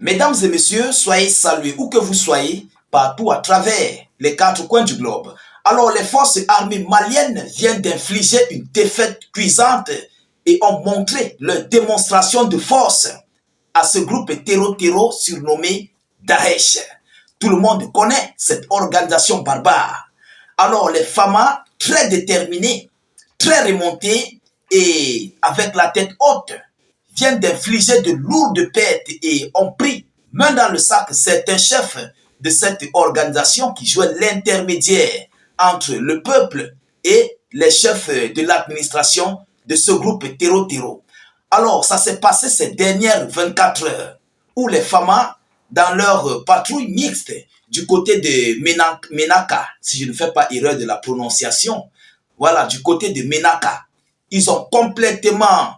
Mesdames et messieurs, soyez salués où que vous soyez, partout à travers les quatre coins du globe. Alors, les forces armées maliennes viennent d'infliger une défaite cuisante et ont montré leur démonstration de force à ce groupe terreau surnommé Daesh. Tout le monde connaît cette organisation barbare. Alors, les FAMA, très déterminés, très remontés et avec la tête haute, viennent d'infliger de lourdes pertes et ont pris main dans le sac certains chefs de cette organisation qui jouaient l'intermédiaire entre le peuple et les chefs de l'administration de ce groupe terreau. Alors, ça s'est passé ces dernières 24 heures où les FAMA, dans leur patrouille mixte du côté de Menaka, si je ne fais pas erreur de la prononciation, voilà, du côté de Menaka, ils ont complètement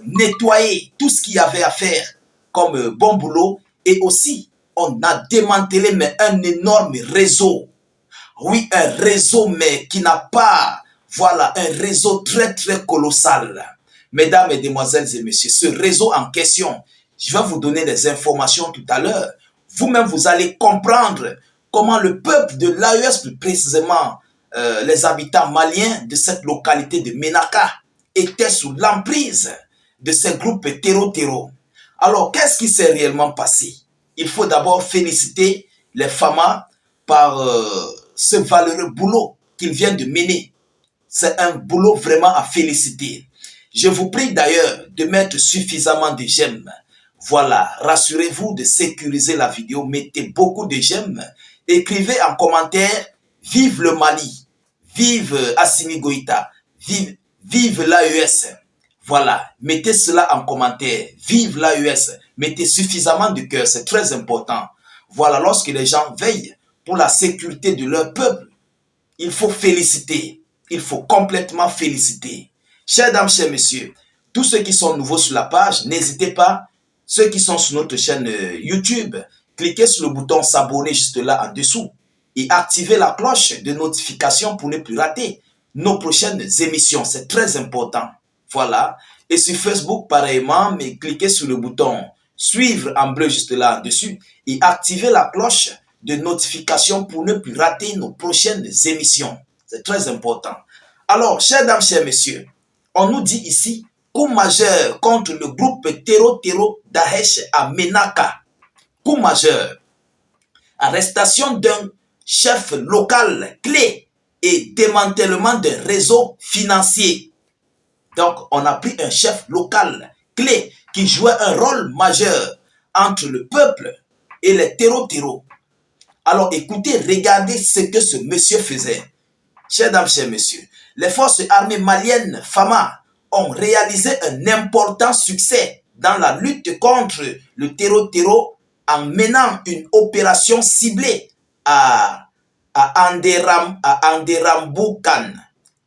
nettoyé tout ce qu'il y avait à faire comme bon boulot et aussi on a démantelé mais un énorme réseau. Oui, un réseau mais qui n'a pas, voilà, un réseau très colossal. Mesdames, mesdemoiselles et messieurs, ce réseau en question, je vais vous donner des informations tout à l'heure. Vous-même, vous allez comprendre comment le peuple de l'AES, plus précisément les habitants maliens de cette localité de Menaka, étaient sous l'emprise de ces groupes terreau. Alors, qu'est-ce qui s'est réellement passé? Il faut d'abord féliciter les FAMA par ce valeureux boulot qu'ils viennent de mener. C'est un boulot vraiment à féliciter. Je vous prie d'ailleurs de mettre suffisamment de j'aime. Voilà, rassurez-vous de sécuriser la vidéo, mettez beaucoup de j'aime. Écrivez en commentaire « Vive le Mali »,« Vive Assimi Goïta »,« Vive l'AES ». Voilà, mettez cela en commentaire. « Vive l'AES ». Mettez suffisamment de cœur, c'est très important. Voilà, lorsque les gens veillent pour la sécurité de leur peuple, il faut féliciter. Il faut complètement féliciter. Chères dames, chers messieurs, tous ceux qui sont nouveaux sur la page, n'hésitez pas. Ceux qui sont sur notre chaîne YouTube, cliquez sur le bouton s'abonner juste là en dessous et activez la cloche de notification pour ne plus rater nos prochaines émissions. C'est très important. Voilà. Et sur Facebook, pareillement, mais cliquez sur le bouton suivre en bleu juste là en dessus et activez la cloche de notification pour ne plus rater nos prochaines émissions. C'est très important. Alors, chères dames, chers messieurs, on nous dit ici coup majeur contre le groupe terreau Daesh à Menaka. Coup majeur. Arrestation d'un chef local clé et démantèlement d'un réseau financier. Donc, on a pris un chef local clé qui jouait un rôle majeur entre le peuple et les terreau. Alors, écoutez, regardez ce que ce monsieur faisait. Chers dames, chers messieurs, les forces armées maliennes FAMA ont réalisé un important succès dans la lutte contre le terreau en menant une opération ciblée à Anderamboukan,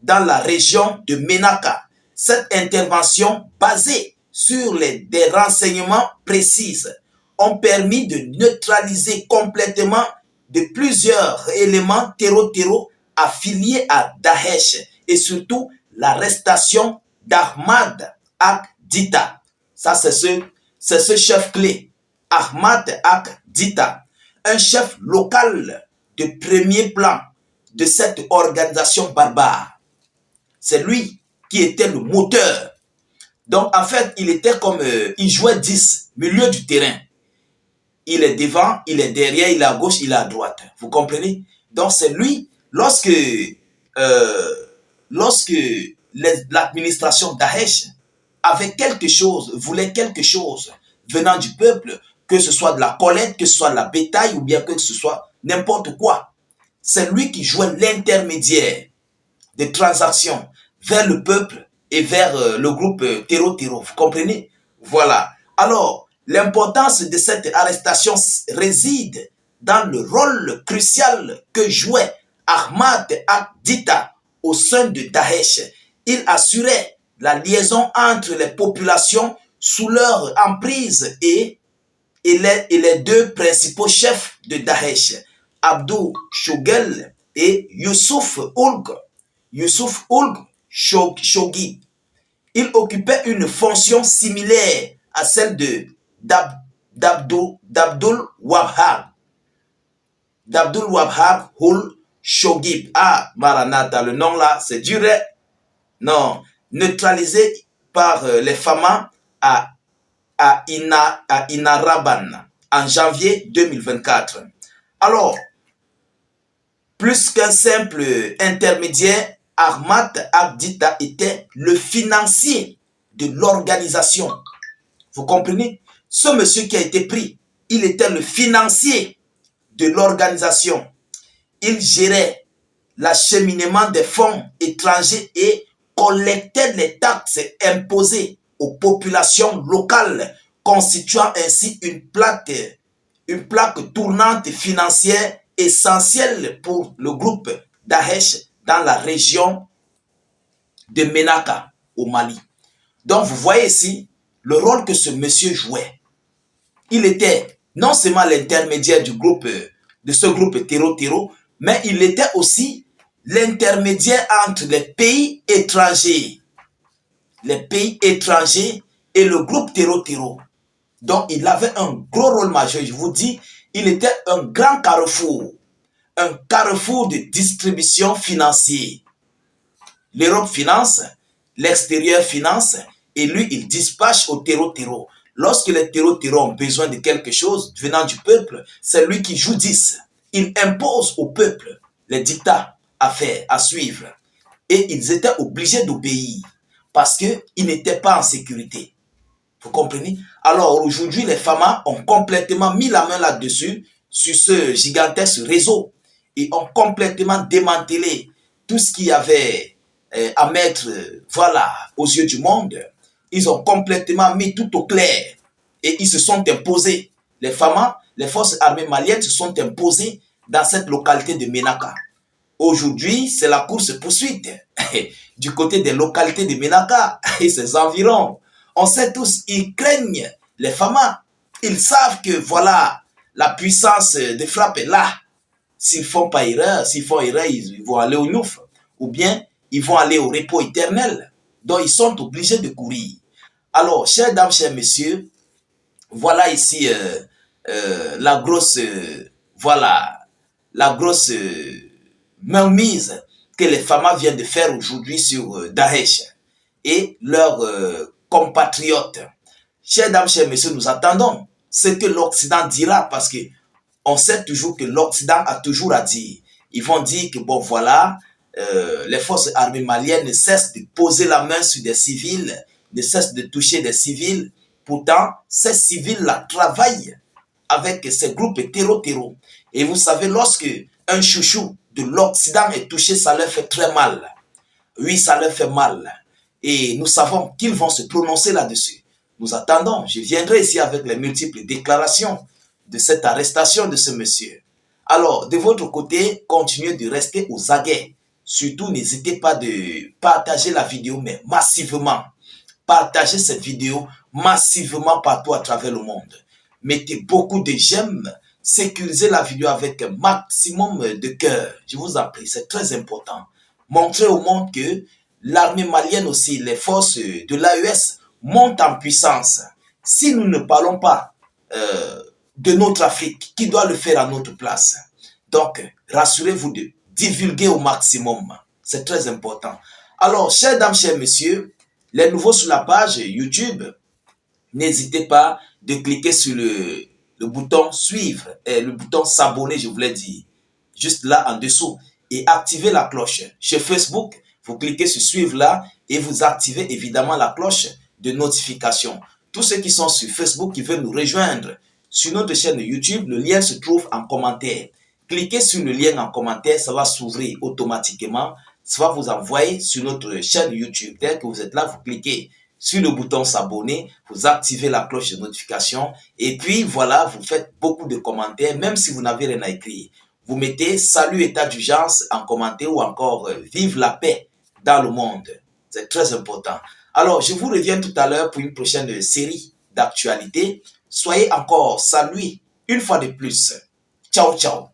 dans la région de Menaka. Cette intervention, basée sur des renseignements précis, ont permis de neutraliser complètement de plusieurs éléments terreau affiliés à Daesh et surtout l'arrestation d'Ahmad Ak-Dita. Ça, c'est ce chef clé, Ahmad Ak-Dita, un chef local de premier plan de cette organisation barbare. C'est lui qui était le moteur. Donc, en fait, il était comme, il jouait 10, milieu du terrain. Il est devant, il est derrière, il est à gauche, il est à droite. Vous comprenez? Donc, c'est lui, lorsque l'administration Daesh avait quelque chose, voulait quelque chose venant du peuple, que ce soit de la collecte, que ce soit de la bétail ou bien que ce soit n'importe quoi, c'est lui qui jouait l'intermédiaire des transactions vers le peuple et vers le groupe terreau. Vous comprenez? Voilà. Alors, l'importance de cette arrestation réside dans le rôle crucial que jouait Ahmad Ak-Dita au sein de Daesh. Il assurait la liaison entre les populations sous leur emprise et les deux principaux chefs de Daesh, Abdou Shogel et Youssouf Oulg Shoghi. Il occupait une fonction similaire à celle de d'Abdul Wahab. D'Abdul Wahab Hul Shogib. Ah, Maranatha, le nom là, c'est dur. Non, neutralisé par les Fama à Inaraban en janvier 2024. Alors, plus qu'un simple intermédiaire, Ahmad Abdita était le financier de l'organisation. Vous comprenez? Ce monsieur qui a été pris, il était le financier de l'organisation. Il gérait l'acheminement des fonds étrangers et collectait les taxes imposées aux populations locales, constituant ainsi une plaque tournante financière essentielle pour le groupe Daesh dans la région de Ménaka, au Mali. Donc, vous voyez ici le rôle que ce monsieur jouait. Il était non seulement l'intermédiaire du groupe, de ce groupe Tero, mais il était aussi l'intermédiaire entre les pays étrangers. Les pays étrangers et le groupe Tero. Donc, il avait un gros rôle majeur. Je vous dis, il était un grand carrefour. Un carrefour de distribution financière. L'Europe finance, l'extérieur finance, et lui, il dispatche au Tero. Lorsque les Tero ont besoin de quelque chose venant du peuple, c'est lui qui joue 10. Il impose au peuple les dictats à faire, à suivre. Et ils étaient obligés d'obéir parce qu'ils n'étaient pas en sécurité. Vous comprenez? Alors aujourd'hui, les Fama ont complètement mis la main là-dessus, sur ce gigantesque réseau. Ils ont complètement démantelé tout ce qu'il y avait à mettre voilà, aux yeux du monde. Ils ont complètement mis tout au clair et ils se sont imposés. Les Fama, les forces armées maliennes se sont imposées dans cette localité de Ménaka. Aujourd'hui, c'est la course-poursuite du côté des localités de Ménaka et ses environs. On sait tous, ils craignent les Fama. Ils savent que voilà, la puissance de frappe est là. S'ils font pas erreur, ils vont aller au Nouf. Ou bien, ils vont aller au repos éternel. Donc, ils sont obligés de courir. Alors, chers dames, chers messieurs, voilà ici la grosse, la grosse mainmise que les Fama viennent de faire aujourd'hui sur Daesh et leurs compatriotes. Chers dames, chers messieurs, nous attendons ce que l'Occident dira parce que on sait toujours que l'Occident a toujours à dire. Ils vont dire que bon voilà, les forces armées maliennes ne cessent de poser la main sur des civils, ne cessent de toucher des civils. Pourtant, ces civils-là travaillent avec ces groupes Tero. Et vous savez, lorsque un chouchou de l'Occident est touché, ça leur fait très mal. Oui, ça leur fait mal. Et nous savons qu'ils vont se prononcer là-dessus. Nous attendons. Je viendrai ici avec les multiples déclarations de cette arrestation de ce monsieur. Alors, de votre côté, continuez de rester aux aguets. Surtout, n'hésitez pas de partager la vidéo, mais massivement. Partagez cette vidéo massivement partout à travers le monde. Mettez beaucoup de j'aime. Sécurisez la vidéo avec un maximum de cœur. Je vous en prie, c'est très important. Montrez au monde que l'armée malienne aussi, les forces de l'AES montent en puissance. Si nous ne parlons pas de notre Afrique, qui doit le faire à notre place? Donc, rassurez-vous de divulguer au maximum. C'est très important. Alors, chères dames, chers messieurs, les nouveaux sur la page YouTube, n'hésitez pas de cliquer sur le bouton suivre, le bouton s'abonner, je voulais dire, juste là en dessous, et activer la cloche. Chez Facebook, vous cliquez sur suivre là et vous activez évidemment la cloche de notification. Tous ceux qui sont sur Facebook, qui veulent nous rejoindre sur notre chaîne YouTube, le lien se trouve en commentaire. Cliquez sur le lien en commentaire, ça va s'ouvrir automatiquement. Ça va vous envoyer sur notre chaîne YouTube. Dès que vous êtes là, vous cliquez sur le bouton s'abonner, vous activez la cloche de notification et puis voilà, vous faites beaucoup de commentaires, même si vous n'avez rien à écrire. Vous mettez salut état d'urgence en commentaire ou encore vive la paix dans le monde. C'est très important. Alors, je vous reviens tout à l'heure pour une prochaine série d'actualités. Soyez encore salués une fois de plus. Ciao, ciao.